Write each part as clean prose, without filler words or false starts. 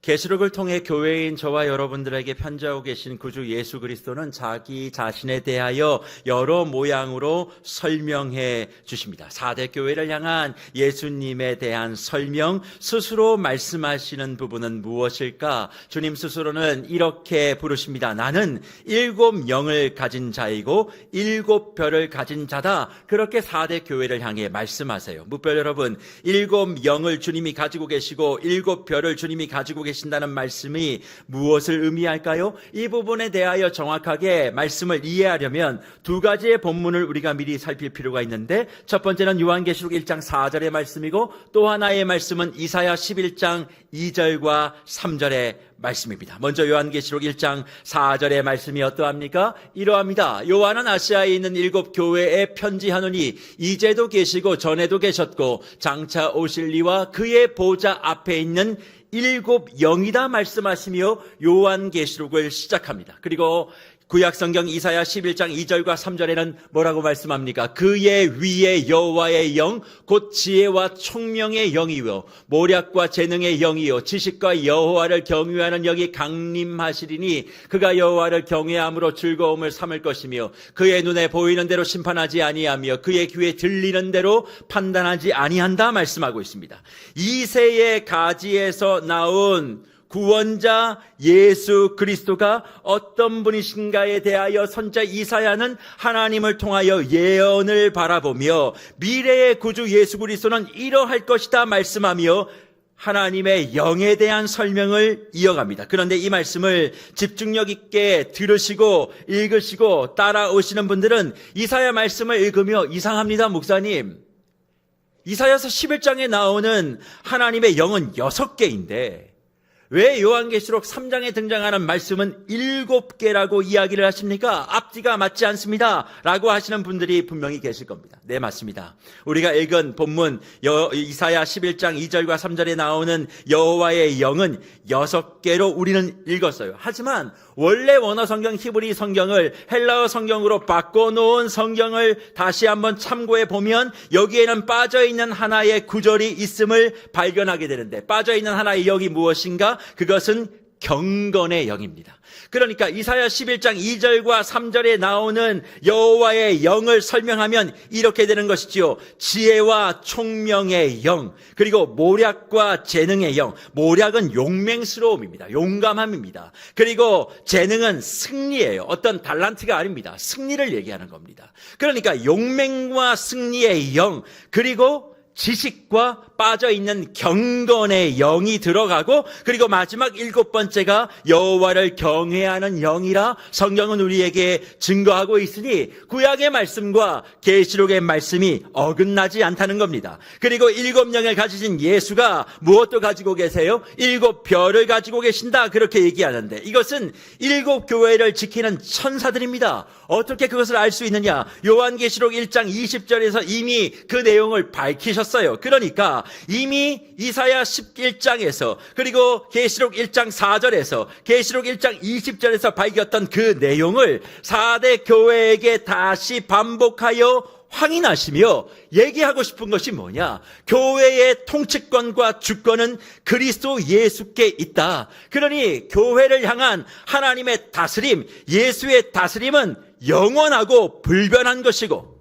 계시록을 통해 교회인 저와 여러분들에게 편지하고 계신 구주 예수 그리스도는 자기 자신에 대하여 여러 모양으로 설명해 주십니다. 4대 교회를 향한 예수님에 대한 설명, 스스로 말씀하시는 부분은 무엇일까? 주님 스스로는 이렇게 부르십니다. 나는 7 영을 가진 자이고 7 별을 가진 자다. 그렇게 4대 교회를 향해 말씀하세요. 무별 여러분, 7 영을 주님이 가지고 계시고 7 별을 주님이 가지고 계신다는 말씀이 무엇을 의미할까요? 이 부분에 대하여 정확하게 말씀을 이해하려면 두 가지의 본문을 우리가 미리 살필 필요가 있는데, 첫 번째는 요한계시록 1장 4절의 말씀이고 또 하나의 말씀은 이사야 11장 2절과 3절의 말씀입니다. 먼저 요한계시록 1장 4절의 말씀이 어떠합니까? 이러합니다. 요한은 아시아에 있는 7 교회에 편지하노니 이제도 계시고 전에도 계셨고 장차 오실 이와 그의 보좌 앞에 있는 7 영이다 말씀하시며 요한계시록을 시작합니다. 그리고 구약성경 이사야 11장 2절과 3절에는 뭐라고 말씀합니까? 그의 위에 여호와의 영, 곧 지혜와 총명의 영이요 모략과 재능의 영이요 지식과 여호와를 경외하는 영이 강림하시리니 그가 여호와를 경외함으로 즐거움을 삼을 것이며 그의 눈에 보이는 대로 심판하지 아니하며 그의 귀에 들리는 대로 판단하지 아니한다 말씀하고 있습니다. 이새의 가지에서 나온 구원자 예수 그리스도가 어떤 분이신가에 대하여 선자 이사야는 하나님을 통하여 예언을 바라보며 미래의 구주 예수 그리스도는 이러할 것이다 말씀하며 하나님의 영에 대한 설명을 이어갑니다. 그런데 이 말씀을 집중력 있게 들으시고 읽으시고 따라오시는 분들은 이사야 말씀을 읽으며 이상합니다, 목사님. 이사야서 11장에 나오는 하나님의 영은 6개인데 왜 요한계시록 3장에 등장하는 말씀은 7개라고 이야기를 하십니까? 앞뒤가 맞지 않습니다 라고 하시는 분들이 분명히 계실 겁니다. 네, 맞습니다. 우리가 읽은 본문 이사야 11장 2절과 3절에 나오는 여호와의 영은 6개로 우리는 읽었어요. 하지만 원래 원어 성경 히브리 성경을 헬라어 성경으로 바꿔놓은 성경을 다시 한번 참고해 보면 여기에는 빠져있는 하나의 구절이 있음을 발견하게 되는데, 빠져있는 하나의 영이 무엇인가? 그것은 경건의 영입니다. 그러니까 이사야 11장 2절과 3절에 나오는 여호와의 영을 설명하면 이렇게 되는 것이지요. 지혜와 총명의 영, 그리고 모략과 재능의 영. 모략은 용맹스러움입니다. 용감함입니다. 그리고 재능은 승리예요. 어떤 달란트가 아닙니다. 승리를 얘기하는 겁니다. 그러니까 용맹과 승리의 영, 그리고 지식과 빠져있는 경건의 영이 들어가고, 그리고 마지막 7번째가 여호와를 경외하는 영이라 성경은 우리에게 증거하고 있으니 구약의 말씀과 계시록의 말씀이 어긋나지 않다는 겁니다. 그리고 7 영을 가지신 예수가 무엇도 가지고 계세요? 7 별을 가지고 계신다, 그렇게 얘기하는데 이것은 7 교회를 지키는 천사들입니다. 어떻게 그것을 알 수 있느냐? 요한계시록 1장 20절에서 이미 그 내용을 밝히셨어요. 그러니까 이미 이사야 11장에서 그리고 계시록 1장 4절에서 계시록 1장 20절에서 밝혔던 그 내용을 4대 교회에게 다시 반복하여 확인하시며 얘기하고 싶은 것이 뭐냐? 교회의 통치권과 주권은 그리스도 예수께 있다. 그러니 교회를 향한 하나님의 다스림, 예수의 다스림은 영원하고 불변한 것이고,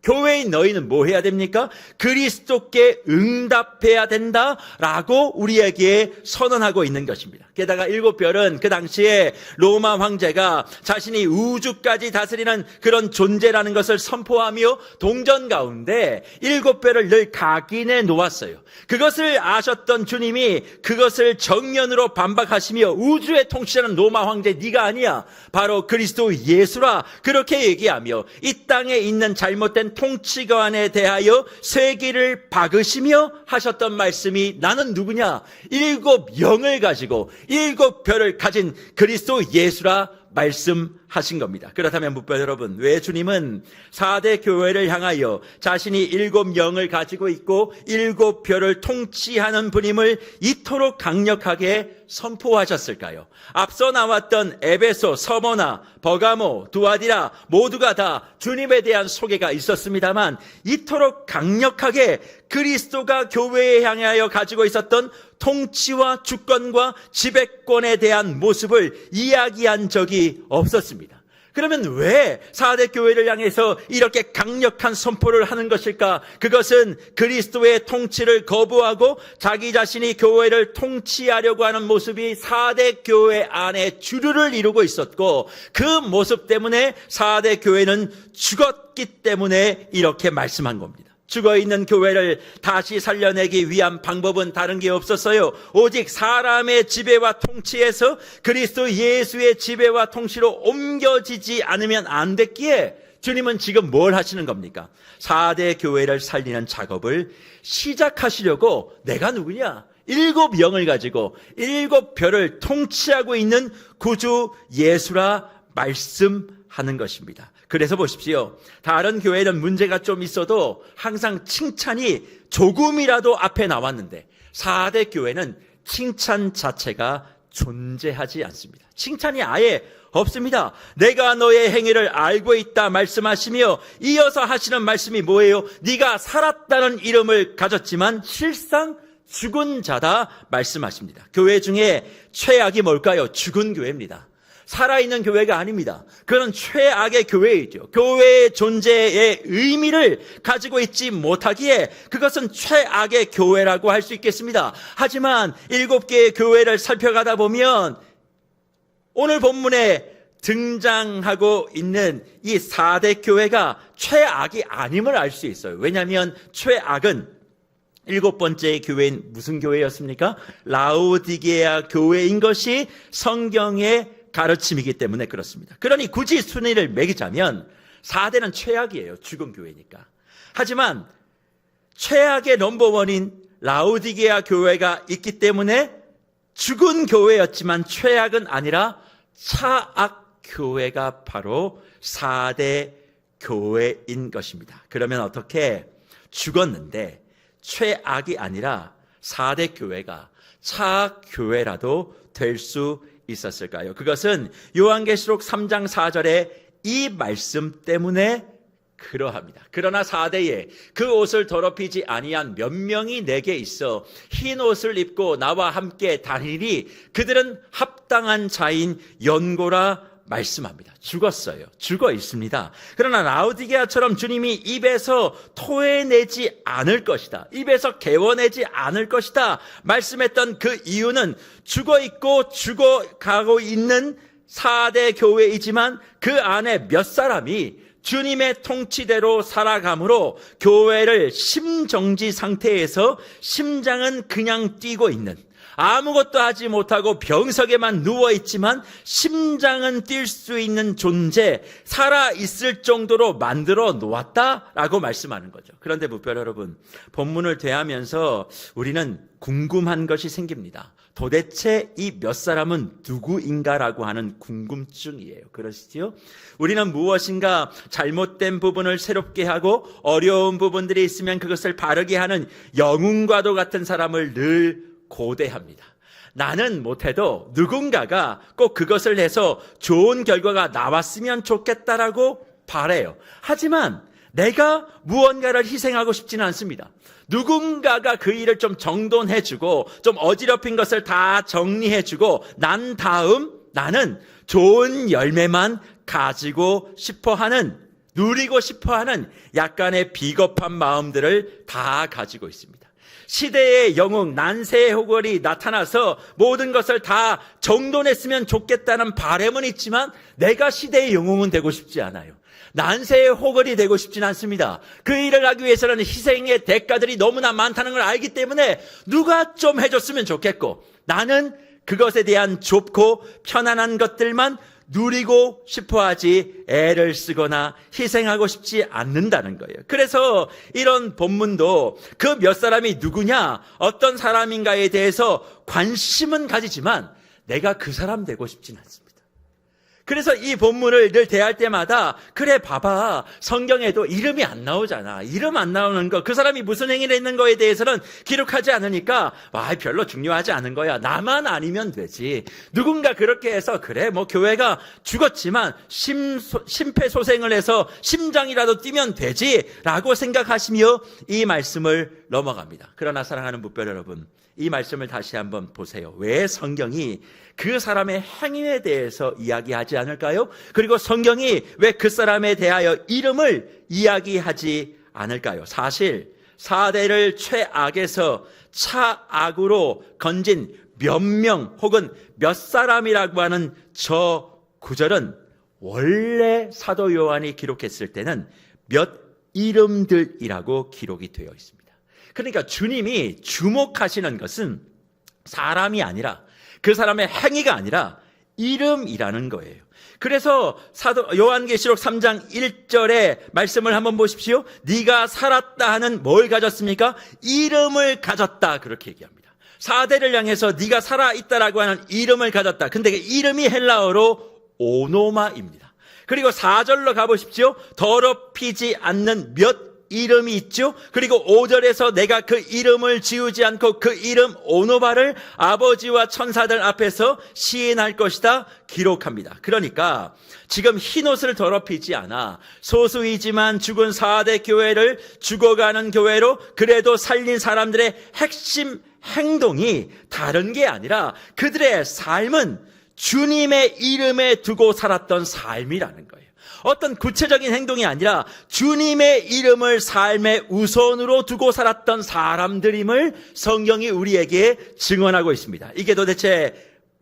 교회인 너희는 뭐 해야 됩니까? 그리스도께 응답해야 된다라고 우리에게 선언하고 있는 것입니다. 게다가 7 별은 그 당시에 로마 황제가 자신이 우주까지 다스리는 그런 존재라는 것을 선포하며 동전 가운데 7 별을 늘 각인해 놓았어요. 그것을 아셨던 주님이 그것을 정면으로 반박하시며 우주의 통치자는 로마 황제 네가 아니야, 바로 그리스도 예수라, 그렇게 얘기하며 이 땅에 있는 잘못된 통치관에 대하여 쇠기를 박으시며 하셨던 말씀이 나는 누구냐? 7 영을 가지고 7 별을 가진 그리스도 예수라 말씀하신 겁니다. 그렇다면 묵별 여러분, 왜 주님은 4대 교회를 향하여 자신이 7 영을 가지고 있고 7 별을 통치하는 분임을 이토록 강력하게 선포하셨을까요? 앞서 나왔던 에베소, 서머나, 버가모, 두아디라 모두가 다 주님에 대한 소개가 있었습니다만 이토록 강력하게 그리스도가 교회에 향하여 가지고 있었던 통치와 주권과 지배권에 대한 모습을 이야기한 적이 없었습니다. 그러면 왜 4대 교회를 향해서 이렇게 강력한 선포를 하는 것일까? 그것은 그리스도의 통치를 거부하고 자기 자신이 교회를 통치하려고 하는 모습이 4대 교회 안에 주류를 이루고 있었고, 그 모습 때문에 4대 교회는 죽었기 때문에 이렇게 말씀한 겁니다. 죽어있는 교회를 다시 살려내기 위한 방법은 다른 게 없었어요. 오직 사람의 지배와 통치에서 그리스도 예수의 지배와 통치로 옮겨지지 않으면 안 됐기에 주님은 지금 뭘 하시는 겁니까? 4대 교회를 살리는 작업을 시작하시려고 내가 누구냐? 7영을 가지고 7별을 통치하고 있는 구주 예수라 말씀하는 것입니다. 그래서 보십시오. 다른 교회는 문제가 좀 있어도 항상 칭찬이 조금이라도 앞에 나왔는데 4대 교회는 칭찬 자체가 존재하지 않습니다. 칭찬이 아예 없습니다. 내가 너의 행위를 알고 있다 말씀하시며 이어서 하시는 말씀이 뭐예요? 네가 살았다는 이름을 가졌지만 실상 죽은 자다 말씀하십니다. 교회 중에 최악이 뭘까요? 죽은 교회입니다. 살아있는 교회가 아닙니다. 그건 최악의 교회이죠. 교회의 존재의 의미를 가지고 있지 못하기에 그것은 최악의 교회라고 할 수 있겠습니다. 하지만 7개의 교회를 살펴가다 보면 오늘 본문에 등장하고 있는 이 4대 교회가 최악이 아님을 알 수 있어요. 왜냐하면 최악은 7번째 교회인 무슨 교회였습니까? 라오디게아 교회인 것이 성경의 가르침이기 때문에 그렇습니다. 그러니 굳이 순위를 매기자면 4대는 최악이에요. 죽은 교회니까. 하지만 최악의 넘버원인 라오디게아 교회가 있기 때문에 죽은 교회였지만 최악은 아니라 차악 교회가 바로 4대 교회인 것입니다. 그러면 어떻게 죽었는데 최악이 아니라 4대 교회가 차악 교회라도 될 수 있었을까요? 그것은 요한계시록 3장 4절에 이 말씀 때문에 그러합니다. 그러나 4대에 그 옷을 더럽히지 아니한 몇 명이 내게 있어 흰 옷을 입고 나와 함께 다니리 그들은 합당한 자인 연고라 말씀합니다. 죽었어요. 죽어 있습니다. 그러나 라오디게아처럼 주님이 입에서 토해내지 않을 것이다. 입에서 개워내지 않을 것이다. 말씀했던 그 이유는 죽어 있고 죽어가고 있는 4대 교회이지만 그 안에 몇 사람이 주님의 통치대로 살아가므로 교회를 심정지 상태에서 심장은 그냥 뛰고 있는, 아무것도 하지 못하고 병석에만 누워있지만 심장은 뛸 수 있는 존재, 살아있을 정도로 만들어 놓았다라고 말씀하는 거죠. 그런데 무별 여러분, 본문을 대하면서 우리는 궁금한 것이 생깁니다. 도대체 이 몇 사람은 누구인가라고 하는 궁금증이에요. 그러시죠? 우리는 무엇인가 잘못된 부분을 새롭게 하고 어려운 부분들이 있으면 그것을 바르게 하는 영웅과도 같은 사람을 늘 고대합니다. 나는 못해도 누군가가 꼭 그것을 해서 좋은 결과가 나왔으면 좋겠다라고 바라요. 하지만 내가 무언가를 희생하고 싶지는 않습니다. 누군가가 그 일을 좀 정돈해주고 좀 어지럽힌 것을 다 정리해주고 난 다음 나는 좋은 열매만 가지고 싶어하는, 누리고 싶어하는 약간의 비겁한 마음들을 다 가지고 있습니다. 시대의 영웅 난세의 호걸이 나타나서 모든 것을 다 정돈했으면 좋겠다는 바람은 있지만 내가 시대의 영웅은 되고 싶지 않아요. 난세의 호걸이 되고 싶진 않습니다. 그 일을 하기 위해서는 희생의 대가들이 너무나 많다는 걸 알기 때문에 누가 좀 해줬으면 좋겠고 나는 그것에 대한 좁고 편안한 것들만 누리고 싶어하지 애를 쓰거나 희생하고 싶지 않는다는 거예요. 그래서 이런 본문도 그 몇 사람이 누구냐, 어떤 사람인가에 대해서 관심은 가지지만 내가 그 사람 되고 싶진 않습니다. 그래서 이 본문을 늘 대할 때마다 그래 봐봐, 성경에도 이름이 안 나오잖아. 이름 안 나오는 거, 그 사람이 무슨 행위를 했는 거에 대해서는 기록하지 않으니까 별로 중요하지 않은 거야. 나만 아니면 되지. 누군가 그렇게 해서 그래 뭐 교회가 죽었지만 심폐소생을 해서 심장이라도 뛰면 되지 라고 생각하시며 이 말씀을 넘어갑니다. 그러나 사랑하는 묵별 여러분, 이 말씀을 다시 한번 보세요. 왜 성경이 그 사람의 행위에 대해서 이야기하지 않을까요? 그리고 성경이 왜 그 사람에 대하여 이름을 이야기하지 않을까요? 사실 4대를 최악에서 차악으로 건진 몇 명 혹은 몇 사람이라고 하는 저 구절은 원래 사도 요한이 기록했을 때는 몇 이름들이라고 기록이 되어 있습니다. 그러니까 주님이 주목하시는 것은 사람이 아니라 그 사람의 행위가 아니라 이름이라는 거예요. 그래서 사도 요한계시록 3장 1절의 말씀을 한번 보십시오. 네가 살았다 하는 뭘 가졌습니까? 이름을 가졌다, 그렇게 얘기합니다. 4대를 향해서 네가 살아있다라고 하는 이름을 가졌다. 근데 그 이름이 헬라어로 오노마입니다. 그리고 4절로 가보십시오. 더럽히지 않는 몇 이름이 있죠. 그리고 5절에서 내가 그 이름을 지우지 않고 그 이름 오노바를 아버지와 천사들 앞에서 시인할 것이다 기록합니다. 그러니까 지금 흰옷을 더럽히지 않아 소수이지만 죽은 4대 교회를 죽어가는 교회로 그래도 살린 사람들의 핵심 행동이 다른 게 아니라 그들의 삶은 주님의 이름에 두고 살았던 삶이라는 거예요. 어떤 구체적인 행동이 아니라 주님의 이름을 삶의 우선으로 두고 살았던 사람들임을 성경이 우리에게 증언하고 있습니다. 이게 도대체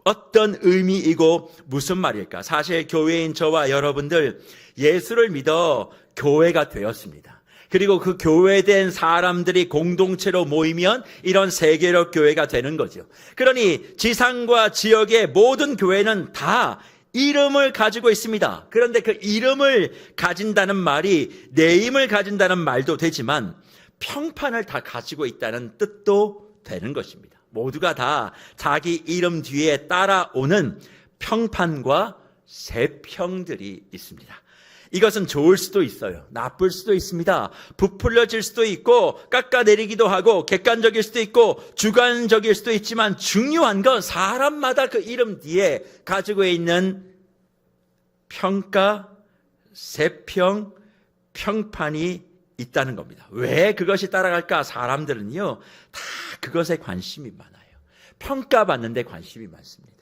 어떤 의미이고 무슨 말일까? 사실 교회인 저와 여러분들 예수를 믿어 교회가 되었습니다. 그리고 그 교회된 사람들이 공동체로 모이면 이런 세계적 교회가 되는 거죠. 그러니 지상과 지역의 모든 교회는 다 이름을 가지고 있습니다. 그런데 그 이름을 가진다는 말이 네임을 가진다는 말도 되지만 평판을 다 가지고 있다는 뜻도 되는 것입니다. 모두가 다 자기 이름 뒤에 따라오는 평판과 세평들이 있습니다. 이것은 좋을 수도 있어요. 나쁠 수도 있습니다. 부풀려질 수도 있고 깎아내리기도 하고 객관적일 수도 있고 주관적일 수도 있지만 중요한 건 사람마다 그 이름 뒤에 가지고 있는 평가, 세평, 평판이 있다는 겁니다. 왜 그것이 따라갈까? 사람들은요 다 그것에 관심이 많아요. 평가받는 데 관심이 많습니다.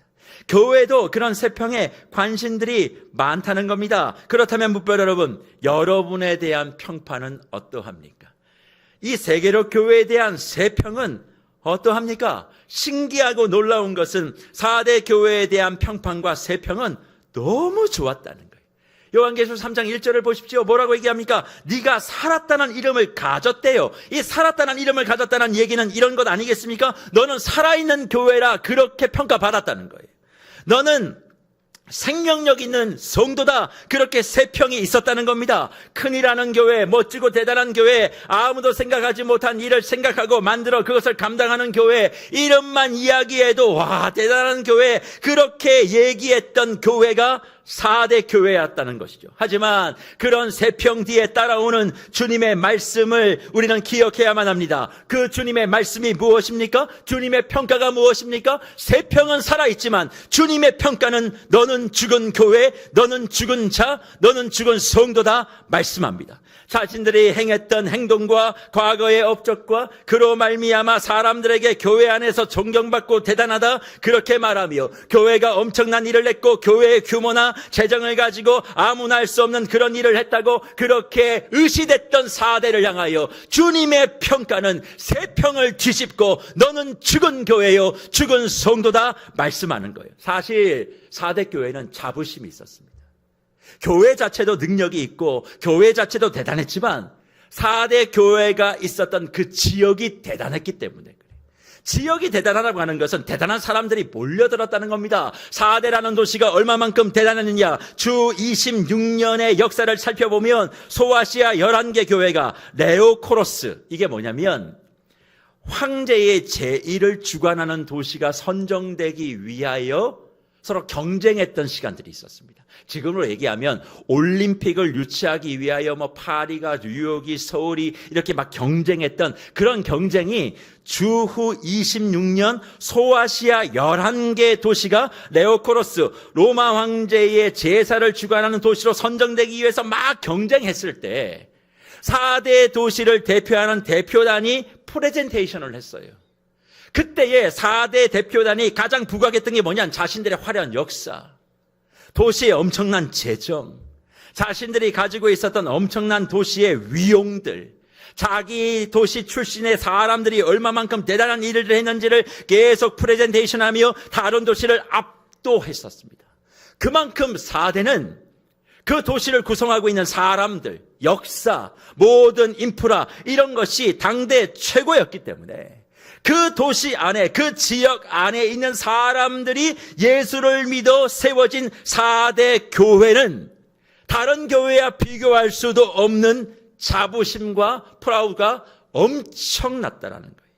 교회도 그런 세평에 관심들이 많다는 겁니다. 그렇다면 묵별 여러분, 여러분에 대한 평판은 어떠합니까? 이 세계적 교회에 대한 세평은 어떠합니까? 신기하고 놀라운 것은 4대 교회에 대한 평판과 세평은 너무 좋았다는 거예요. 요한계시록 3장 1절을 보십시오. 뭐라고 얘기합니까? 네가 살았다는 이름을 가졌대요. 이 살았다는 이름을 가졌다는 얘기는 이런 것 아니겠습니까? 너는 살아있는 교회라 그렇게 평가받았다는 거예요. 너는 생명력 있는 성도다, 그렇게 세평이 있었다는 겁니다. 큰일하는 교회, 멋지고 대단한 교회, 아무도 생각하지 못한 일을 생각하고 만들어 그것을 감당하는 교회, 이름만 이야기해도 와 대단한 교회, 그렇게 얘기했던 교회가 4대 교회였다는 것이죠. 하지만 그런 세평 뒤에 따라오는 주님의 말씀을 우리는 기억해야만 합니다. 그 주님의 말씀이 무엇입니까? 주님의 평가가 무엇입니까? 세평은 살아있지만 주님의 평가는 너는 죽은 교회, 너는 죽은 자, 너는 죽은 성도다 말씀합니다. 자신들이 행했던 행동과 과거의 업적과 그로 말미암아 사람들에게 교회 안에서 존경받고 대단하다 그렇게 말하며 교회가 엄청난 일을 했고 교회의 규모나 재정을 가지고 아무나 할 수 없는 그런 일을 했다고 그렇게 의시됐던 4대를 향하여 주님의 평가는 세평을 뒤집고 너는 죽은 교회요 죽은 성도다 말씀하는 거예요. 사실 4대 교회는 자부심이 있었습니다. 교회 자체도 능력이 있고 교회 자체도 대단했지만 4대 교회가 있었던 그 지역이 대단했기 때문에 그래요. 지역이 대단하다고 하는 것은 대단한 사람들이 몰려들었다는 겁니다. 4대라는 도시가 얼마만큼 대단했느냐, 주 26년의 역사를 살펴보면 소아시아 11개 교회가 레오코로스, 이게 뭐냐면 황제의 제의를 주관하는 도시가 선정되기 위하여 서로 경쟁했던 시간들이 있었습니다. 지금으로 얘기하면 올림픽을 유치하기 위하여 파리가, 뉴욕이, 서울이 이렇게 막 경쟁했던 그런 경쟁이 주후 26년 소아시아 11개 도시가 레오코로스, 로마 황제의 제사를 주관하는 도시로 선정되기 위해서 막 경쟁했을 때 4대 도시를 대표하는 대표단이 프레젠테이션을 했어요. 그때의 4대 대표단이 가장 부각했던 게 뭐냐면 자신들의 화려한 역사, 도시의 엄청난 재정, 자신들이 가지고 있었던 엄청난 도시의 위용들, 자기 도시 출신의 사람들이 얼마만큼 대단한 일을 했는지를 계속 프레젠테이션하며 다른 도시를 압도했었습니다. 그만큼 4대는 그 도시를 구성하고 있는 사람들, 역사, 모든 인프라 이런 것이 당대 최고였기 때문에 그 도시 안에, 그 지역 안에 있는 사람들이 예수를 믿어 세워진 4대 교회는 다른 교회와 비교할 수도 없는 자부심과 프라우드가 엄청났다라는 거예요.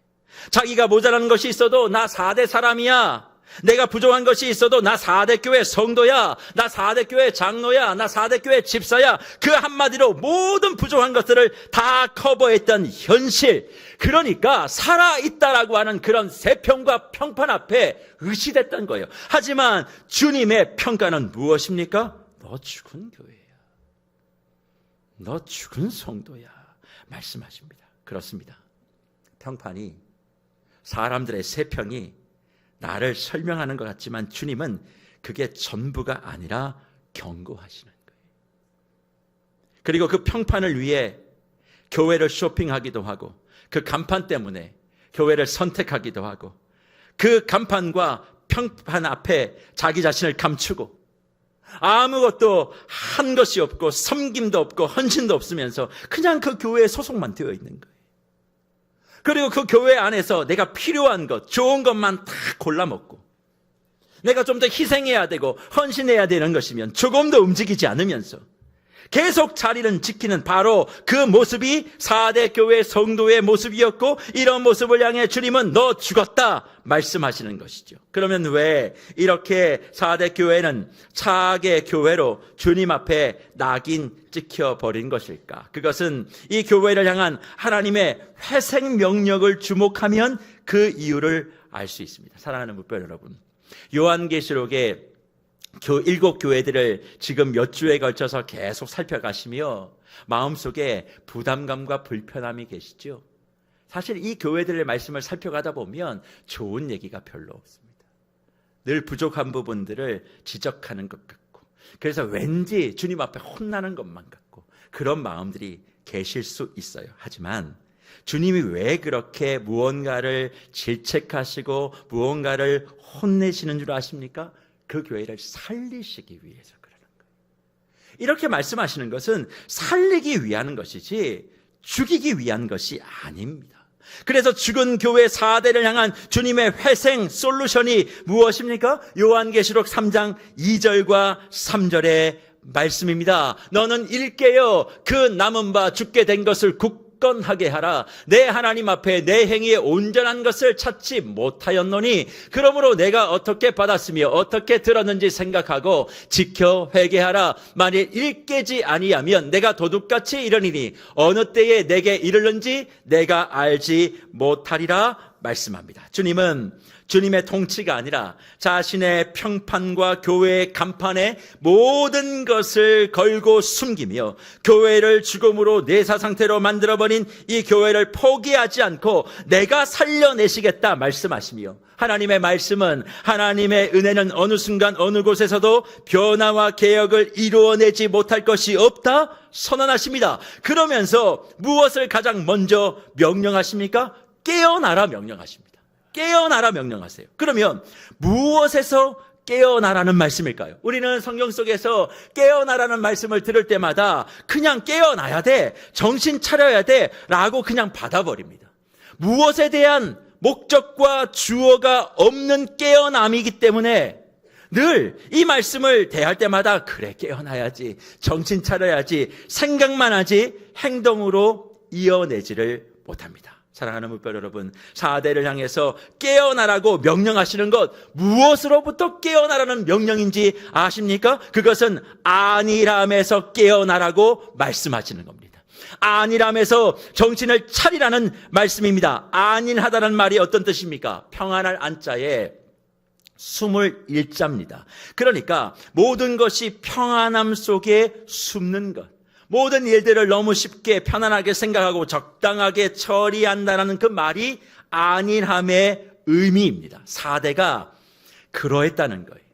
자기가 모자라는 것이 있어도 나 4대 사람이야. 내가 부족한 것이 있어도 나 4대 교회 성도야. 나 4대 교회 장로야. 나 4대 교회 집사야. 그 한마디로 모든 부족한 것들을 다 커버했던 현실. 그러니까 살아있다라고 하는 그런 세평과 평판 앞에 의시됐던 거예요. 하지만 주님의 평가는 무엇입니까? 너 죽은 교회야. 너 죽은 성도야. 말씀하십니다. 그렇습니다. 평판이, 사람들의 세평이 나를 설명하는 것 같지만 주님은 그게 전부가 아니라 경고하시는 거예요. 그리고 그 평판을 위해 교회를 쇼핑하기도 하고 그 간판 때문에 교회를 선택하기도 하고 그 간판과 평판 앞에 자기 자신을 감추고 아무것도 한 것이 없고 섬김도 없고 헌신도 없으면서 그냥 그 교회에 소속만 되어 있는 거예요. 그리고 그 교회 안에서 내가 필요한 것, 좋은 것만 다 골라먹고 내가 좀 더 희생해야 되고 헌신해야 되는 것이면 조금 더 움직이지 않으면서 계속 자리는 지키는 바로 그 모습이 4대 교회 성도의 모습이었고 이런 모습을 향해 주님은 너 죽었다 말씀하시는 것이죠. 그러면 왜 이렇게 4대 교회는 차악의 교회로 주님 앞에 낙인 찍혀버린 것일까? 그것은 이 교회를 향한 하나님의 회생 명령을 주목하면 그 이유를 알 수 있습니다. 사랑하는 묵별 여러분, 요한계시록에 7교회들을 지금 몇 주에 걸쳐서 계속 살펴가시며 마음속에 부담감과 불편함이 계시죠. 사실 이 교회들의 말씀을 살펴가다 보면 좋은 얘기가 별로 없습니다. 늘 부족한 부분들을 지적하는 것 같고 그래서 왠지 주님 앞에 혼나는 것만 같고 그런 마음들이 계실 수 있어요. 하지만 주님이 왜 그렇게 무언가를 질책하시고 무언가를 혼내시는 줄 아십니까? 그 교회를 살리시기 위해서 그러는 거예요. 이렇게 말씀하시는 것은 살리기 위한 것이지 죽이기 위한 것이 아닙니다. 그래서 죽은 교회 4대를 향한 주님의 회생 솔루션이 무엇입니까? 요한계시록 3장 2절과 3절의 말씀입니다. 너는 일깨어 그 남은 바 죽게 된 것을 굳건하게 하라. 내 하나님 앞에 내 행위에 온전한 것을 찾지 못하였노니 그러므로 내가 어떻게 받았으며 어떻게 들었는지 생각하고 지켜 회개하라. 만일 일깨지 아니하면 내가 도둑같이 이르리니 어느 때에 내게 이르는지 내가 알지 못하리라 말씀합니다. 주님은 주님의 통치가 아니라 자신의 평판과 교회의 간판에 모든 것을 걸고 숨기며 교회를 죽음으로 내사 상태로 만들어버린 이 교회를 포기하지 않고 내가 살려내시겠다 말씀하시며 하나님의 말씀은 하나님의 은혜는 어느 순간 어느 곳에서도 변화와 개혁을 이루어내지 못할 것이 없다 선언하십니다. 그러면서 무엇을 가장 먼저 명령하십니까? 깨어나라 명령하십니다. 깨어나라 명령하세요. 그러면 무엇에서 깨어나라는 말씀일까요? 우리는 성경 속에서 깨어나라는 말씀을 들을 때마다 그냥 깨어나야 돼, 정신 차려야 돼 라고 그냥 받아버립니다. 무엇에 대한 목적과 주어가 없는 깨어남이기 때문에 늘 이 말씀을 대할 때마다 그래 깨어나야지, 정신 차려야지 생각만 하지 행동으로 이어내지를 못합니다. 사랑하는 묵별 여러분, 4대를 향해서 깨어나라고 명령하시는 것 무엇으로부터 깨어나라는 명령인지 아십니까? 그것은 안일함에서 깨어나라고 말씀하시는 겁니다. 안일함에서 정신을 차리라는 말씀입니다. 안일하다는 말이 어떤 뜻입니까? 평안할 안자에 숨을 일자입니다. 그러니까 모든 것이 평안함 속에 숨는 것, 모든 일들을 너무 쉽게 편안하게 생각하고 적당하게 처리한다는 그 말이 안일함의 의미입니다. 4대가 그러했다는 거예요.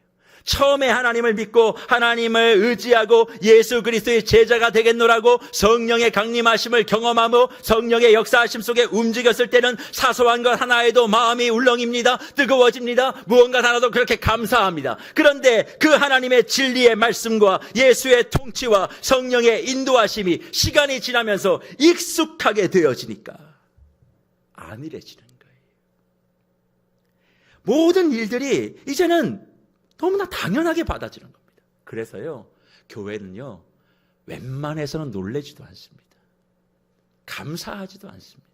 처음에 하나님을 믿고 하나님을 의지하고 예수 그리스도의 제자가 되겠노라고 성령의 강림하심을 경험하며 성령의 역사하심 속에 움직였을 때는 사소한 것 하나에도 마음이 울렁입니다. 뜨거워집니다. 무언가 하나도 그렇게 감사합니다. 그런데 그 하나님의 진리의 말씀과 예수의 통치와 성령의 인도하심이 시간이 지나면서 익숙하게 되어지니까 안일해지는 거예요. 모든 일들이 이제는 너무나 당연하게 받아지는 겁니다. 그래서요, 교회는요, 웬만해서는 놀라지도 않습니다. 감사하지도 않습니다.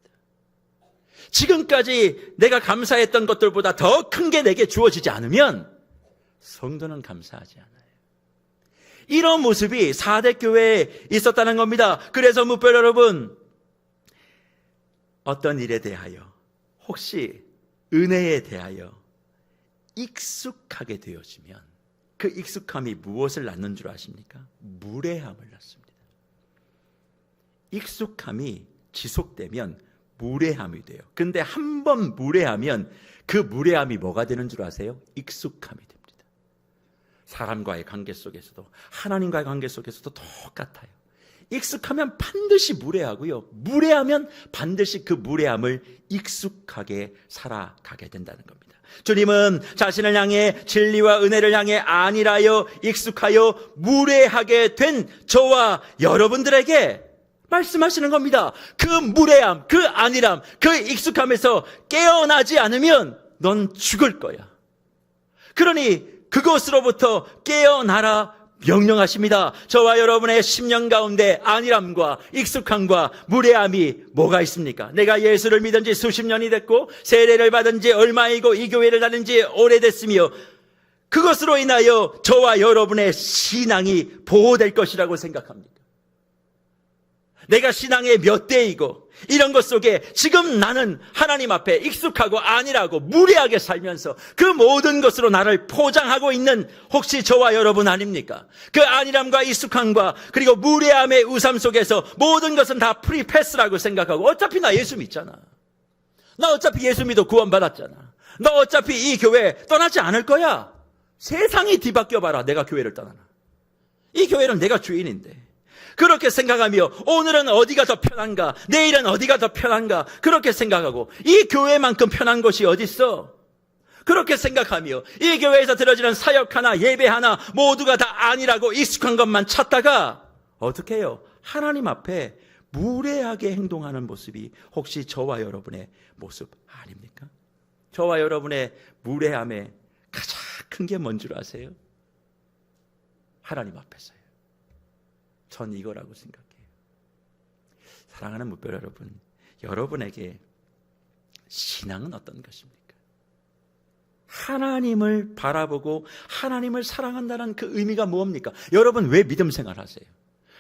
지금까지 내가 감사했던 것들보다 더 큰 게 내게 주어지지 않으면 성도는 감사하지 않아요. 이런 모습이 4대 교회에 있었다는 겁니다. 그래서 뭇별 여러분, 어떤 일에 대하여, 혹시 은혜에 대하여 익숙하게 되어지면 그 익숙함이 무엇을 낳는 줄 아십니까? 무례함을 낳습니다. 익숙함이 지속되면 무례함이 돼요. 근데 한 번 무례하면 그 무례함이 뭐가 되는 줄 아세요? 익숙함이 됩니다. 사람과의 관계 속에서도 하나님과의 관계 속에서도 똑같아요. 익숙하면 반드시 무례하고요. 무례하면 반드시 그 무례함을 익숙하게 살아가게 된다는 겁니다. 주님은 자신을 향해 진리와 은혜를 향해 안일하여 익숙하여 무례하게 된 저와 여러분들에게 말씀하시는 겁니다. 그 무례함, 그 안일함, 그 익숙함에서 깨어나지 않으면 넌 죽을 거야. 그러니 그것으로부터 깨어나라 명령하십니다. 저와 여러분의 10년 가운데 안일함과 익숙함과 무례함이 뭐가 있습니까? 내가 예수를 믿은 지 수십 년이 됐고 세례를 받은 지 얼마이고 이 교회를 다닌 지 오래됐으며 그것으로 인하여 저와 여러분의 신앙이 보호될 것이라고 생각합니까? 내가 신앙의 몇 대이고 이런 것 속에 지금 나는 하나님 앞에 익숙하고 안일하고 무례하게 살면서 그 모든 것으로 나를 포장하고 있는 혹시 저와 여러분 아닙니까? 그 안일함과 익숙함과 그리고 무례함의 우삼 속에서 모든 것은 다 프리패스라고 생각하고 어차피 나 예수 믿잖아. 나 어차피 예수 믿어 구원받았잖아. 너 어차피 이 교회 떠나지 않을 거야. 세상이 뒤바뀌어 봐라. 내가 교회를 떠나나. 이 교회는 내가 주인인데. 그렇게 생각하며 오늘은 어디가 더 편한가? 내일은 어디가 더 편한가? 그렇게 생각하고 이 교회만큼 편한 곳이 어디 있어? 그렇게 생각하며 이 교회에서 들어지는 사역 하나 예배 하나 모두가 다 안일하고 익숙한 것만 찾다가 어떻게 해요? 하나님 앞에 무례하게 행동하는 모습이 혹시 저와 여러분의 모습 아닙니까? 저와 여러분의 무례함의 가장 큰 게 뭔 줄 아세요? 하나님 앞에서요. 전 이거라고 생각해요. 사랑하는 뭇별 여러분, 여러분에게 신앙은 어떤 것입니까? 하나님을 바라보고 하나님을 사랑한다는 그 의미가 뭡니까? 여러분 왜 믿음 생활하세요?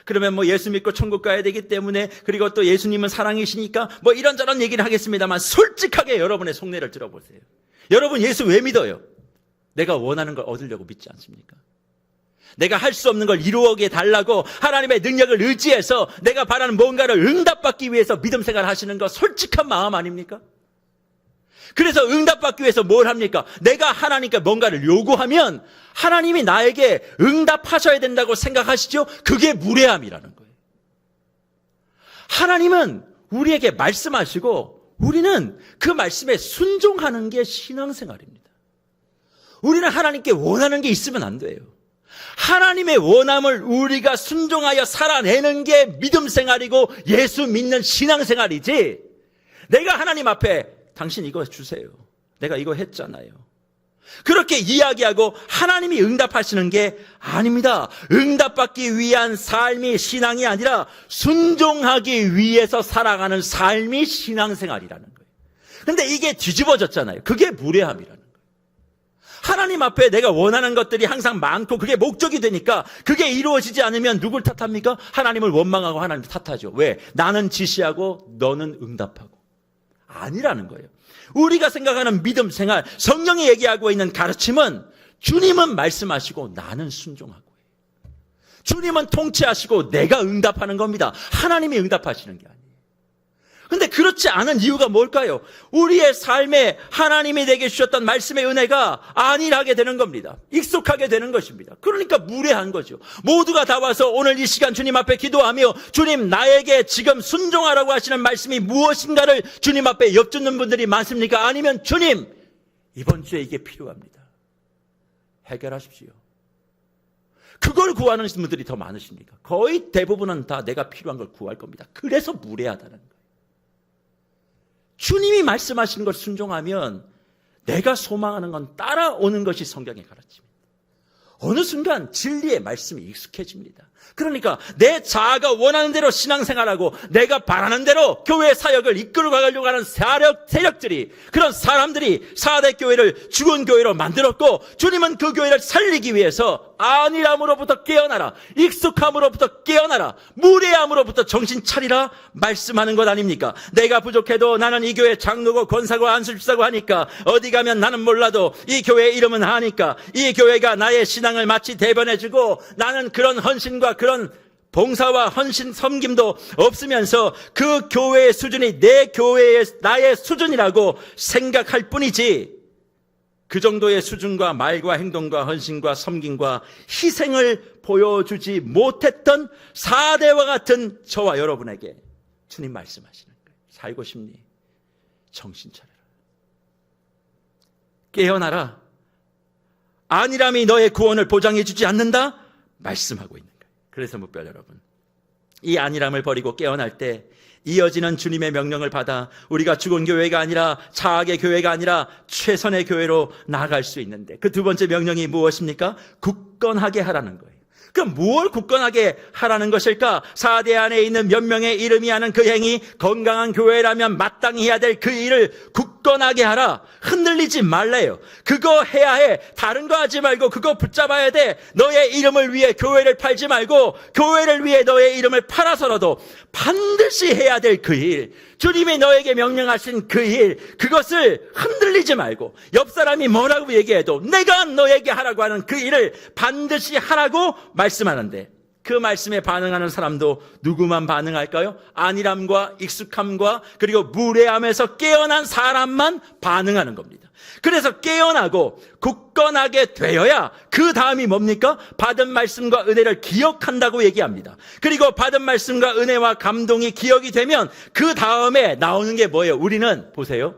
그러면 뭐 예수 믿고 천국 가야 되기 때문에 그리고 또 예수님은 사랑이시니까 뭐 이런저런 얘기를 하겠습니다만 솔직하게 여러분의 속내를 들어보세요. 여러분 예수 왜 믿어요? 내가 원하는 걸 얻으려고 믿지 않습니까? 내가 할 수 없는 걸 이루게 달라고 하나님의 능력을 의지해서 내가 바라는 뭔가를 응답받기 위해서 믿음 생활 하시는 거 솔직한 마음 아닙니까? 그래서 응답받기 위해서 뭘 합니까? 내가 하나님께 뭔가를 요구하면 하나님이 나에게 응답하셔야 된다고 생각하시죠? 그게 무례함이라는 거예요. 하나님은 우리에게 말씀하시고 우리는 그 말씀에 순종하는 게 신앙생활입니다. 우리는 하나님께 원하는 게 있으면 안 돼요. 하나님의 원함을 우리가 순종하여 살아내는 게 믿음 생활이고 예수 믿는 신앙 생활이지, 내가 하나님 앞에 당신 이거 주세요, 내가 이거 했잖아요, 그렇게 이야기하고 하나님이 응답하시는 게 아닙니다. 응답받기 위한 삶이 신앙이 아니라 순종하기 위해서 살아가는 삶이 신앙생활이라는 거예요. 그런데 이게 뒤집어졌잖아요. 그게 무례함이라는 거예요. 하나님 앞에 내가 원하는 것들이 항상 많고 그게 목적이 되니까 그게 이루어지지 않으면 누굴 탓합니까? 하나님을 원망하고 하나님을 탓하죠. 왜? 나는 지시하고 너는 응답하고. 아니라는 거예요. 우리가 생각하는 믿음 생활, 성령이 얘기하고 있는 가르침은 주님은 말씀하시고 나는 순종하고 해요. 주님은 통치하시고 내가 응답하는 겁니다. 하나님이 응답하시는 게 아니에요. 근데 그렇지 않은 이유가 뭘까요? 우리의 삶에 하나님이 내게 주셨던 말씀의 은혜가 안일하게 되는 겁니다. 익숙하게 되는 것입니다. 그러니까 무례한 거죠. 모두가 다 와서 오늘 이 시간 주님 앞에 기도하며 주님 나에게 지금 순종하라고 하시는 말씀이 무엇인가를 주님 앞에 엿듣는 분들이 많습니까? 아니면 주님 이번 주에 이게 필요합니다. 해결하십시오. 그걸 구하는 분들이 더 많으십니까? 거의 대부분은 다 내가 필요한 걸 구할 겁니다. 그래서 무례하다는 거예요. 주님이 말씀하시는 걸 순종하면 내가 소망하는 건 따라오는 것이 성경의 가르침입니다. 어느 순간 진리의 말씀이 익숙해집니다. 그러니까 내 자아가 원하는 대로 신앙생활하고 내가 바라는 대로 교회 사역을 이끌어 가려고 하는 세력들이, 그런 사람들이 4대 교회를 죽은 교회로 만들었고, 주님은 그 교회를 살리기 위해서 안일함으로부터 깨어나라, 익숙함으로부터 깨어나라, 무례함으로부터 정신 차리라 말씀하는 것 아닙니까? 내가 부족해도 나는 이 교회 장로고 권사고 안수집사고 하니까, 어디 가면 나는 몰라도 이 교회의 이름은 아니까, 이 교회가 나의 신앙을 마치 대변해주고, 나는 그런 헌신과 그런 봉사와 헌신 섬김도 없으면서 그 교회의 수준이 내 교회의 나의 수준이라고 생각할 뿐이지, 그 정도의 수준과 말과 행동과 헌신과 섬김과 희생을 보여주지 못했던 4대와 같은 저와 여러분에게 주님 말씀하시는 거예요. 살고 싶니? 정신 차려라. 깨어나라. 안일함이 너의 구원을 보장해 주지 않는다? 말씀하고 있는 거예요. 그래서 묵별 여러분, 이 안일함을 버리고 깨어날 때 이어지는 주님의 명령을 받아 우리가 죽은 교회가 아니라 차악의 교회가 아니라 최선의 교회로 나아갈 수 있는데, 그 두 번째 명령이 무엇입니까? 굳건하게 하라는 거예요. 그럼 뭘 굳건하게 하라는 것일까? 4대 안에 있는 몇 명의 이름이 하는 그 행위, 건강한 교회라면 마땅히 해야 될 그 일을 굳건하게 하라. 흔들리지 말래요. 그거 해야 해. 다른 거 하지 말고 그거 붙잡아야 돼. 너의 이름을 위해 교회를 팔지 말고 교회를 위해 너의 이름을 팔아서라도 반드시 해야 될 그 일, 주님이 너에게 명령하신 그 일, 그것을 흔들리지 말고, 옆 사람이 뭐라고 얘기해도 내가 너에게 하라고 하는 그 일을 반드시 하라고 말씀하는데, 그 말씀에 반응하는 사람도 누구만 반응할까요? 안일함과 익숙함과 그리고 무례함에서 깨어난 사람만 반응하는 겁니다. 그래서 깨어나고 굳건하게 되어야 그 다음이 뭡니까? 받은 말씀과 은혜를 기억한다고 얘기합니다. 그리고 받은 말씀과 은혜와 감동이 기억이 되면 그 다음에 나오는 게 뭐예요? 우리는 보세요.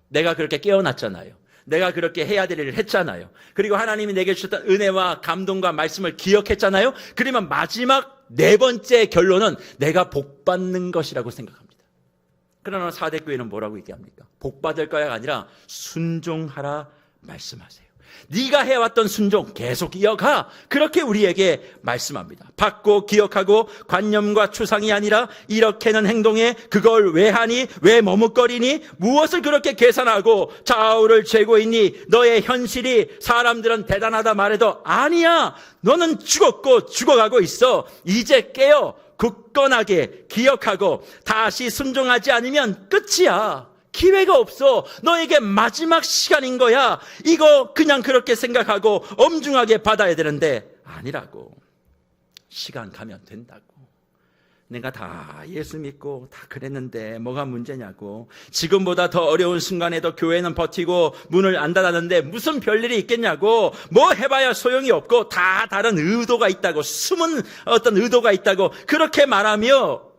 내가 그렇게 깨어났잖아요. 내가 그렇게 해야 될 일을 했잖아요. 그리고 하나님이 내게 주셨던 은혜와 감동과 말씀을 기억했잖아요. 그러면 마지막 네 번째 결론은 내가 복받는 것이라고 생각합니다. 그러나 4대 교회는 뭐라고 얘기합니까? 복받을 거야가 아니라 순종하라 말씀하세요. 네가 해왔던 순종 계속 이어가, 그렇게 우리에게 말씀합니다. 받고 기억하고 관념과 추상이 아니라 이렇게는 행동해. 그걸 왜 하니? 왜 머뭇거리니? 무엇을 그렇게 계산하고 좌우를 재고 있니? 너의 현실이 사람들은 대단하다 말해도 아니야. 너는 죽었고 죽어가고 있어. 이제 깨어 굳건하게 기억하고 다시 순종하지 않으면 끝이야. 기회가 없어. 너에게 마지막 시간인 거야. 이거 그냥 그렇게 생각하고 엄중하게 받아야 되는데 아니라고. 시간 가면 된다고. 내가 다 예수 믿고 다 그랬는데 뭐가 문제냐고. 지금보다 더 어려운 순간에도 교회는 버티고 문을 안 닫았는데 무슨 별일이 있겠냐고. 뭐 해봐야 소용이 없고 다 다른 의도가 있다고, 숨은 어떤 의도가 있다고 그렇게 말하며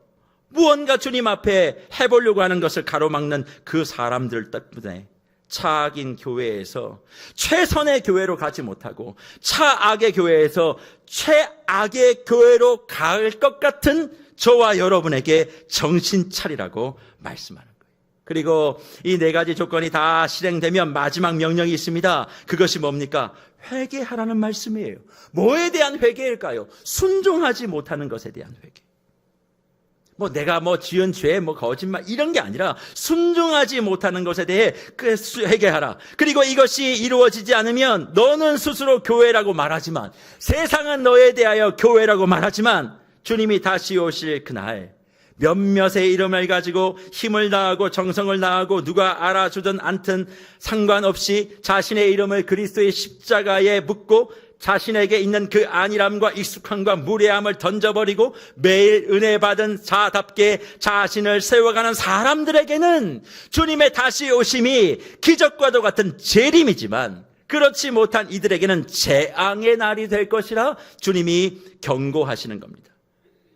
무언가 주님 앞에 해보려고 하는 것을 가로막는 그 사람들 때문에 차악인 교회에서 최선의 교회로 가지 못하고 차악의 교회에서 최악의 교회로 갈 것 같은 저와 여러분에게 정신 차리라고 말씀하는 거예요. 그리고 이 네 가지 조건이 다 실행되면 마지막 명령이 있습니다. 그것이 뭡니까? 회개하라는 말씀이에요. 뭐에 대한 회개일까요? 순종하지 못하는 것에 대한 회개. 내가 지은 죄, 거짓말, 이런 게 아니라 순종하지 못하는 것에 대해 회개하라. 그리고 이것이 이루어지지 않으면 너는 스스로 교회라고 말하지만, 세상은 너에 대하여 교회라고 말하지만, 주님이 다시 오실 그날 몇몇의 이름을 가지고 힘을 다하고 정성을 다하고 누가 알아주든 않든 상관없이 자신의 이름을 그리스도의 십자가에 묻고 자신에게 있는 그 안일함과 익숙함과 무례함을 던져버리고 매일 은혜 받은 자답게 자신을 세워가는 사람들에게는 주님의 다시 오심이 기적과도 같은 재림이지만, 그렇지 못한 이들에게는 재앙의 날이 될 것이라 주님이 경고하시는 겁니다.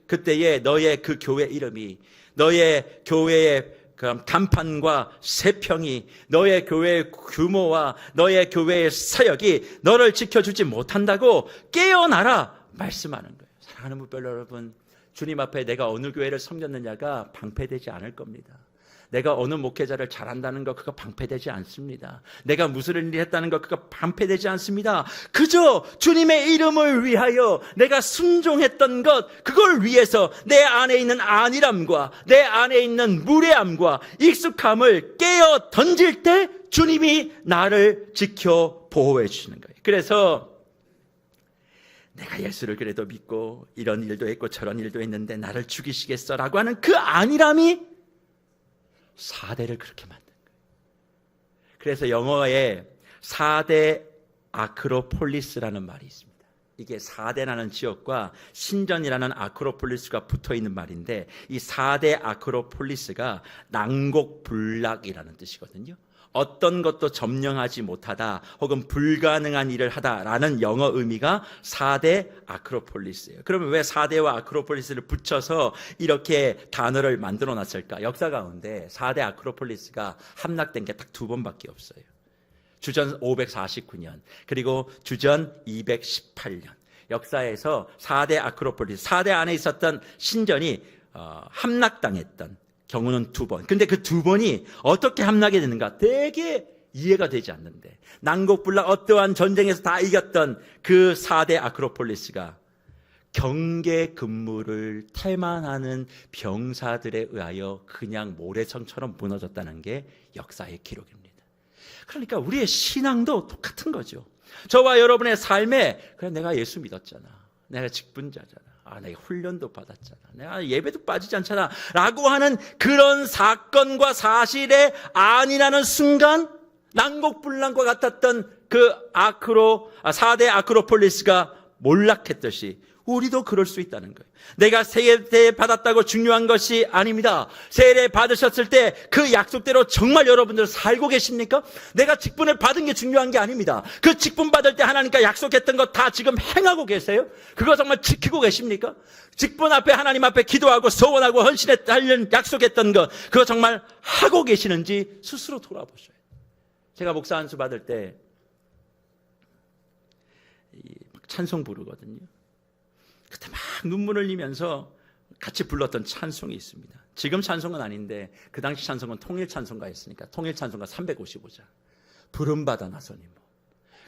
그때에 너의 그 교회 이름이, 너의 교회의 그 간판과 세평이, 너의 교회의 규모와 너의 교회의 사역이 너를 지켜주지 못한다고 깨어나라 말씀하는 거예요. 사랑하는 무별 여러분, 주님 앞에 내가 어느 교회를 섬겼느냐가 방패되지 않을 겁니다. 내가 어느 목회자를 잘한다는 거 그거 방패되지 않습니다. 내가 무슨 일을 했다는 거 그거 방패되지 않습니다. 그저 주님의 이름을 위하여 내가 순종했던 것, 그걸 위해서 내 안에 있는 안일함과 내 안에 있는 무례함과 익숙함을 깨어 던질 때 주님이 나를 지켜 보호해 주시는 거예요. 그래서 내가 예수를 그래도 믿고 이런 일도 했고 저런 일도 했는데 나를 죽이시겠어라고 하는 그 안일함이 사대를 그렇게 만든 거예요. 그래서 영어에 4대 아크로폴리스라는 말이 있습니다. 이게 4대라는 지역과 신전이라는 아크로폴리스가 붙어있는 말인데, 이 4대 아크로폴리스가 난곡불락이라는 뜻이거든요. 어떤 것도 점령하지 못하다 혹은 불가능한 일을 하다라는 영어 의미가 4대 아크로폴리스예요. 그러면 왜 4대와 아크로폴리스를 붙여서 이렇게 단어를 만들어 놨을까? 역사 가운데 4대 아크로폴리스가 함락된 게 딱 2번밖에 없어요. 주전 549년 그리고 주전 218년. 역사에서 4대 아크로폴리스, 4대 안에 있었던 신전이 함락당했던 경우는 2번. 근데 그 2번이 어떻게 함락이 되는가 되게 이해가 되지 않는데, 난곡불락 어떠한 전쟁에서 다 이겼던 그 4대 아크로폴리스가 경계 근무를 태만하는 병사들에 의하여 그냥 모래성처럼 무너졌다는 게 역사의 기록입니다. 그러니까 우리의 신앙도 똑같은 거죠. 저와 여러분의 삶에, 그래 내가 예수 믿었잖아, 내가 직분자잖아, 내가 훈련도 받았잖아, 내가 예배도 빠지지 않잖아 라고 하는 그런 사건과 사실에 아니라는 순간 난곡불락과 같았던 그 4대 아크로폴리스가 몰락했듯이 우리도 그럴 수 있다는 거예요. 내가 세례 받았다고 중요한 것이 아닙니다. 세례 받으셨을 때 그 약속대로 정말 여러분들 살고 계십니까? 내가 직분을 받은 게 중요한 게 아닙니다. 그 직분 받을 때 하나님과 약속했던 것 다 지금 행하고 계세요? 그거 정말 지키고 계십니까? 직분 앞에 하나님 앞에 기도하고 소원하고 헌신했다는 약속했던 것, 그거 정말 하고 계시는지 스스로 돌아보셔야 돼요. 제가 목사 안수 받을 때 찬송 부르거든요. 그때 막 눈물을 흘리면서 같이 불렀던 찬송이 있습니다. 지금 찬송은 아닌데 그 당시 찬송은 통일 찬송가였으니까 통일 찬송가 355장. 부름받아 나서니 몸.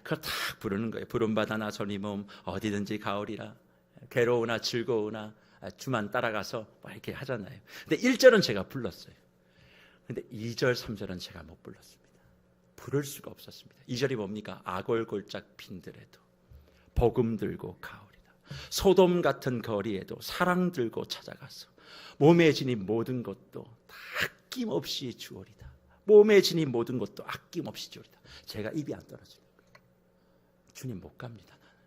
그걸 딱 부르는 거예요. 부름받아 나서니 몸 어디든지 가오리라. 괴로우나 즐거우나 주만 따라가서 막 이렇게 하잖아요. 근데 1절은 제가 불렀어요. 근데 2절, 3절은 제가 못 불렀습니다. 부를 수가 없었습니다. 2절이 뭡니까? 아골골짝 빈들에도 복음 들고 가오리라. 소돔 같은 거리에도 사랑 들고 찾아가서 몸에 지닌 모든 것도 다 아낌없이 주오리다. 몸에 지닌 모든 것도 아낌없이 주오리다. 제가 입이 안 떨어지는 거예요. 주님 못 갑니다, 나는.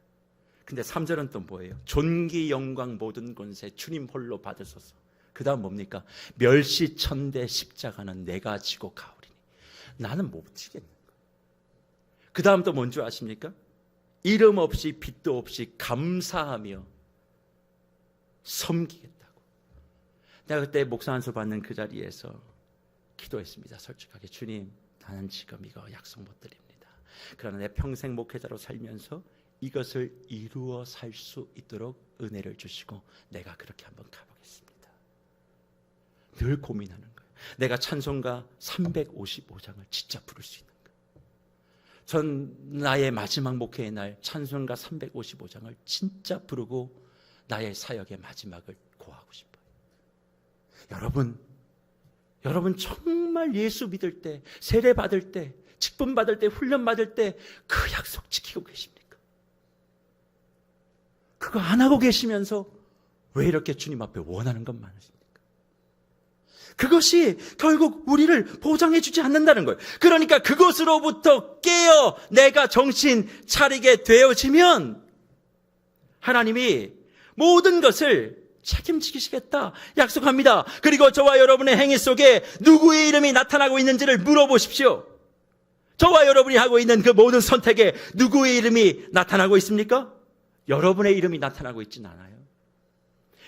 근데 3절은 또 뭐예요? 존귀 영광 모든 권세 주님 홀로 받으소서. 그 다음 뭡니까? 멸시천대 십자가는 내가 지고 가오리니. 나는 못 지겠는 거예요. 그 다음 또 뭔 줄 아십니까? 이름 없이 빛도 없이 감사하며 섬기겠다고. 내가 그때 목사 안수 받는 그 자리에서 기도했습니다. 솔직하게, 주님, 나는 지금 이거 약속 못 드립니다. 그러나 내 평생 목회자로 살면서 이것을 이루어 살 수 있도록 은혜를 주시고 내가 그렇게 한번 가보겠습니다. 늘 고민하는 거예요. 내가 찬송가 355장을 진짜 부를 수 있는 거예요. 전 나의 마지막 목회의 날 찬송가 355장을 진짜 부르고 나의 사역의 마지막을 고하고 싶어요. 여러분 정말 예수 믿을 때, 세례 받을 때, 직분 받을 때, 훈련 받을 때 그 약속 지키고 계십니까? 그거 안 하고 계시면서 왜 이렇게 주님 앞에 원하는 것 많으십니까? 그것이 결국 우리를 보장해 주지 않는다는 거예요. 그러니까 그것으로부터 깨어 내가 정신 차리게 되어지면 하나님이 모든 것을 책임지시겠다 약속합니다. 그리고 저와 여러분의 행위 속에 누구의 이름이 나타나고 있는지를 물어보십시오. 저와 여러분이 하고 있는 그 모든 선택에 누구의 이름이 나타나고 있습니까? 여러분의 이름이 나타나고 있지는 않아요.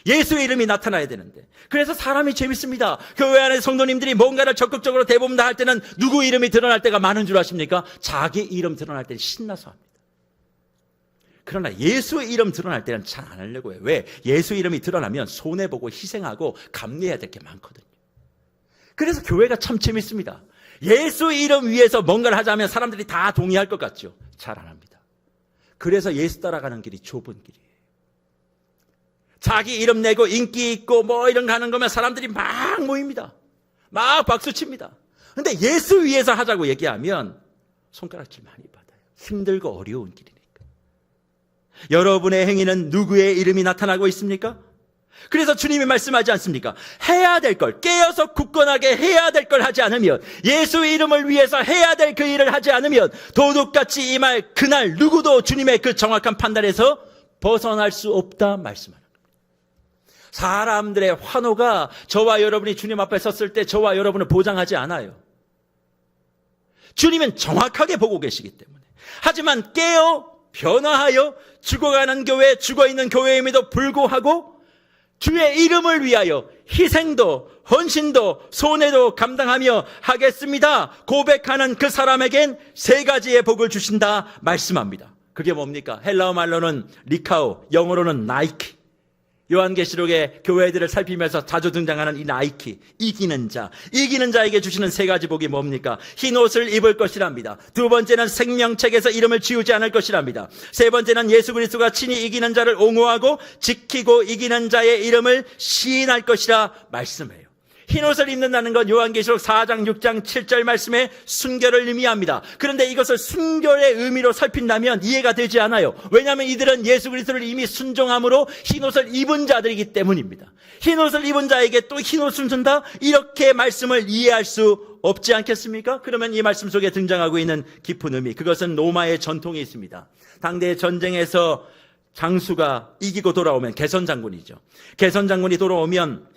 예수의 이름이 나타나야 되는데. 그래서 사람이 재밌습니다. 교회 안에 성도님들이 뭔가를 적극적으로 대부분 다 할 때는 누구 이름이 드러날 때가 많은 줄 아십니까? 자기 이름 드러날 때는 신나서 합니다. 그러나 예수의 이름 드러날 때는 잘 안 하려고 해요. 왜? 예수 이름이 드러나면 손해보고 희생하고 감내해야 될 게 많거든요. 그래서 교회가 참 재밌습니다. 예수 이름 위에서 뭔가를 하자면 사람들이 다 동의할 것 같죠? 잘 안 합니다. 그래서 예수 따라가는 길이 좁은 길이에요. 자기 이름 내고 인기 있고 뭐 이런 거 하는 거면 사람들이 막 모입니다. 막 박수칩니다. 근데 예수 위에서 하자고 얘기하면 손가락질 많이 받아요. 힘들고 어려운 길이니까. 여러분의 행위는 누구의 이름이 나타나고 있습니까? 그래서 주님이 말씀하지 않습니까? 해야 될 걸, 깨어서 굳건하게 해야 될 걸 하지 않으면, 예수의 이름을 위해서 해야 될 그 일을 하지 않으면 도둑같이 임할 그날 누구도 주님의 그 정확한 판단에서 벗어날 수 없다 말씀하는 겁니다. 사람들의 환호가 저와 여러분이 주님 앞에 섰을 때 저와 여러분을 보장하지 않아요. 주님은 정확하게 보고 계시기 때문에. 하지만 깨어 변화하여 죽어가는 교회, 죽어있는 교회임에도 불구하고 주의 이름을 위하여 희생도 헌신도 손해도 감당하며 하겠습니다 고백하는 그 사람에겐 세 가지의 복을 주신다 말씀합니다. 그게 뭡니까? 헬라어 말로는 리카오, 영어로는 나이키. 요한계시록의 교회들을 살피면서 자주 등장하는 이 나이키, 이기는 자. 이기는 자에게 주시는 세 가지 복이 뭡니까? 흰 옷을 입을 것이랍니다. 두 번째는 생명책에서 이름을 지우지 않을 것이랍니다. 세 번째는 예수 그리스도가 친히 이기는 자를 옹호하고 지키고 이기는 자의 이름을 시인할 것이라 말씀해요. 흰 옷을 입는다는 건 요한계시록 4장, 6장, 7절 말씀에 순결을 의미합니다. 그런데 이것을 순결의 의미로 살핀다면 이해가 되지 않아요. 왜냐하면 이들은 예수 그리스도를 이미 순종함으로 흰 옷을 입은 자들이기 때문입니다. 흰 옷을 입은 자에게 또 흰 옷을 준다? 이렇게 말씀을 이해할 수 없지 않겠습니까? 그러면 이 말씀 속에 등장하고 있는 깊은 의미, 그것은 로마의 전통이 있습니다. 당대의 전쟁에서 장수가 이기고 돌아오면, 개선장군이죠. 개선장군이 돌아오면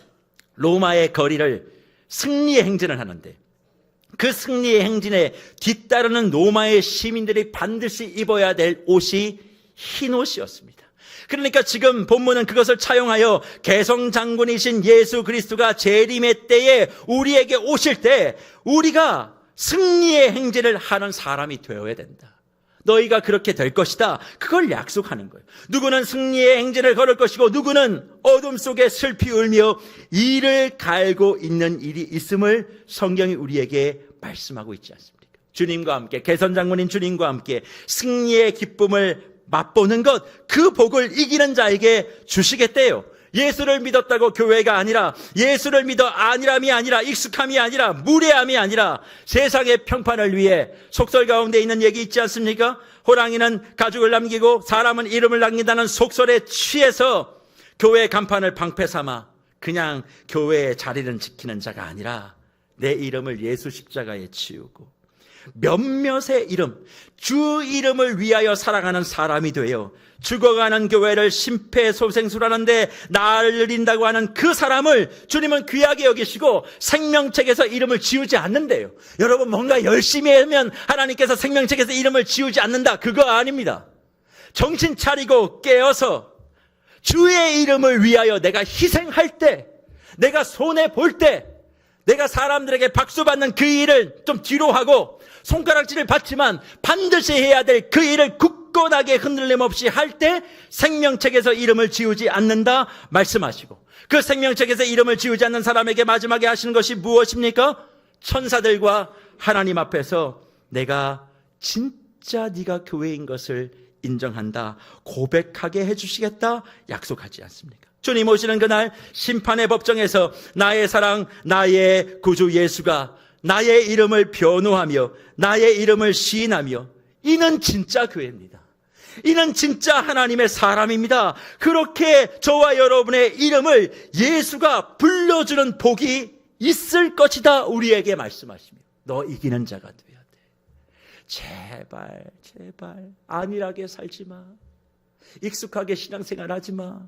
로마의 거리를 승리의 행진을 하는데, 그 승리의 행진에 뒤따르는 로마의 시민들이 반드시 입어야 될 옷이 흰 옷이었습니다. 그러니까 지금 본문은 그것을 차용하여 개성장군이신 예수 그리스도가 재림의 때에 우리에게 오실 때 우리가 승리의 행진을 하는 사람이 되어야 된다. 너희가 그렇게 될 것이다. 그걸 약속하는 거예요. 누구는 승리의 행진을 걸을 것이고 누구는 어둠 속에 슬피 울며 이를 갈고 있는 일이 있음을 성경이 우리에게 말씀하고 있지 않습니까? 주님과 함께, 개선장군인 주님과 함께 승리의 기쁨을 맛보는 것, 그 복을 이기는 자에게 주시겠대요. 예수를 믿었다고 교회가 아니라, 예수를 믿어 안일함이 아니라, 익숙함이 아니라, 무례함이 아니라 세상의 평판을 위해, 속설 가운데 있는 얘기 있지 않습니까? 호랑이는 가죽을 남기고 사람은 이름을 남긴다는 속설에 취해서 교회 간판을 방패 삼아 그냥 교회의 자리를 지키는 자가 아니라 내 이름을 예수 십자가에 치우고 몇몇의 이름, 주 이름을 위하여 살아가는 사람이 되어 죽어가는 교회를 심폐소생술하는데 날린다고 하는 그 사람을 주님은 귀하게 여기시고 생명책에서 이름을 지우지 않는데요. 여러분, 뭔가 열심히 하면 하나님께서 생명책에서 이름을 지우지 않는다, 그거 아닙니다. 정신 차리고 깨어서 주의 이름을 위하여 내가 희생할 때, 내가 손해볼 때, 내가 사람들에게 박수받는 그 일을 좀 뒤로 하고 손가락질을 받지만 반드시 해야 될 그 일을 굳건하게 흔들림 없이 할 때 생명책에서 이름을 지우지 않는다 말씀하시고, 그 생명책에서 이름을 지우지 않는 사람에게 마지막에 하시는 것이 무엇입니까? 천사들과 하나님 앞에서 내가 진짜 네가 교회인 것을 인정한다, 고백하게 해주시겠다 약속하지 않습니까? 주님 오시는 그날 심판의 법정에서 나의 사랑, 나의 구주 예수가 나의 이름을 변호하며 나의 이름을 시인하며, 이는 진짜 교회입니다. 이는 진짜 하나님의 사람입니다. 그렇게 저와 여러분의 이름을 예수가 불러주는 복이 있을 것이다 우리에게 말씀하시며, 너 이기는 자가 돼야 돼. 제발 안일하게 살지 마. 익숙하게 신앙생활 하지 마.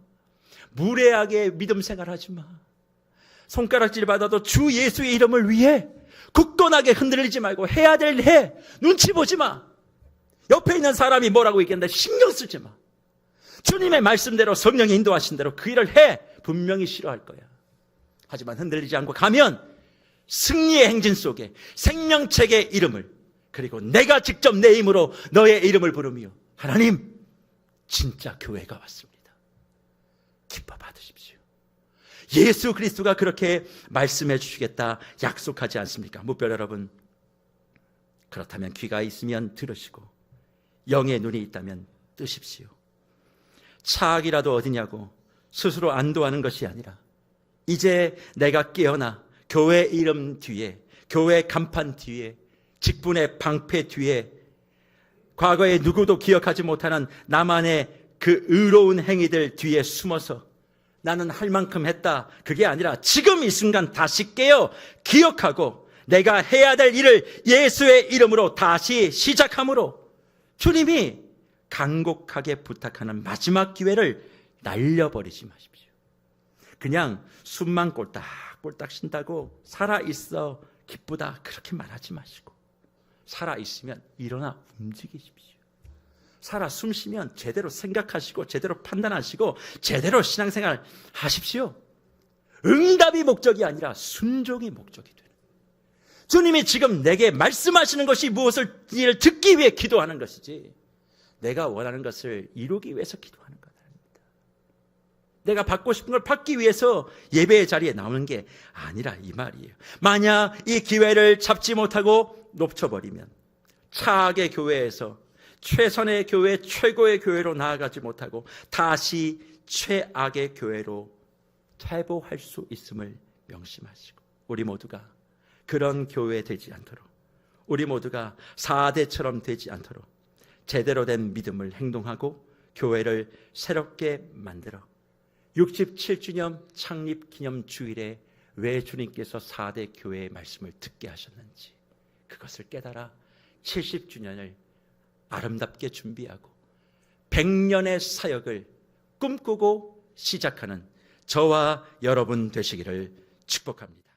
무례하게 믿음 생활하지 마. 손가락질 받아도 주 예수의 이름을 위해 굳건하게 흔들리지 말고 해야 될 해. 눈치 보지 마. 옆에 있는 사람이 뭐라고 얘기한다 신경 쓰지 마. 주님의 말씀대로 성령이 인도하신 대로 그 일을 해. 분명히 싫어할 거야. 하지만 흔들리지 않고 가면 승리의 행진 속에 생명책의 이름을, 그리고 내가 직접 내 힘으로 너의 이름을 부르며 하나님 진짜 교회가 왔습니다. 기뻐 받으십시오. 예수 그리스도가 그렇게 말씀해 주시겠다 약속하지 않습니까? 무별 여러분, 그렇다면 귀가 있으면 들으시고 영의 눈이 있다면 뜨십시오. 차악이라도 어디냐고 스스로 안도하는 것이 아니라 이제 내가 깨어나 교회 이름 뒤에, 교회 간판 뒤에, 직분의 방패 뒤에, 과거에 누구도 기억하지 못하는 나만의 그 의로운 행위들 뒤에 숨어서 나는 할 만큼 했다, 그게 아니라 지금 이 순간 다시 깨어 기억하고 내가 해야 될 일을 예수의 이름으로 다시 시작함으로 주님이 간곡하게 부탁하는 마지막 기회를 날려버리지 마십시오. 그냥 숨만 꼴딱꼴딱 쉰다고 살아있어 기쁘다 그렇게 말하지 마시고, 살아있으면 일어나 움직이십시오. 살아 숨쉬면 제대로 생각하시고 제대로 판단하시고 제대로 신앙생활 하십시오. 응답이 목적이 아니라 순종이 목적이 되는, 주님이 지금 내게 말씀하시는 것이 무엇을 듣기 위해 기도하는 것이지 내가 원하는 것을 이루기 위해서 기도하는 것 아닙니다. 내가 받고 싶은 걸 받기 위해서 예배의 자리에 나오는 게 아니라 이 말이에요. 만약 이 기회를 잡지 못하고 놓쳐버리면 차악의 교회에서 최선의 교회, 최고의 교회로 나아가지 못하고 다시 최악의 교회로 퇴보할 수 있음을 명심하시고, 우리 모두가 그런 교회 되지 않도록, 우리 모두가 4대처럼 되지 않도록 제대로 된 믿음을 행동하고 교회를 새롭게 만들어 67주년 창립 기념 주일에 왜 주님께서 4대 교회의 말씀을 듣게 하셨는지 그것을 깨달아 70주년을 아름답게 준비하고 100년의 사역을 꿈꾸고 시작하는 저와 여러분 되시기를 축복합니다.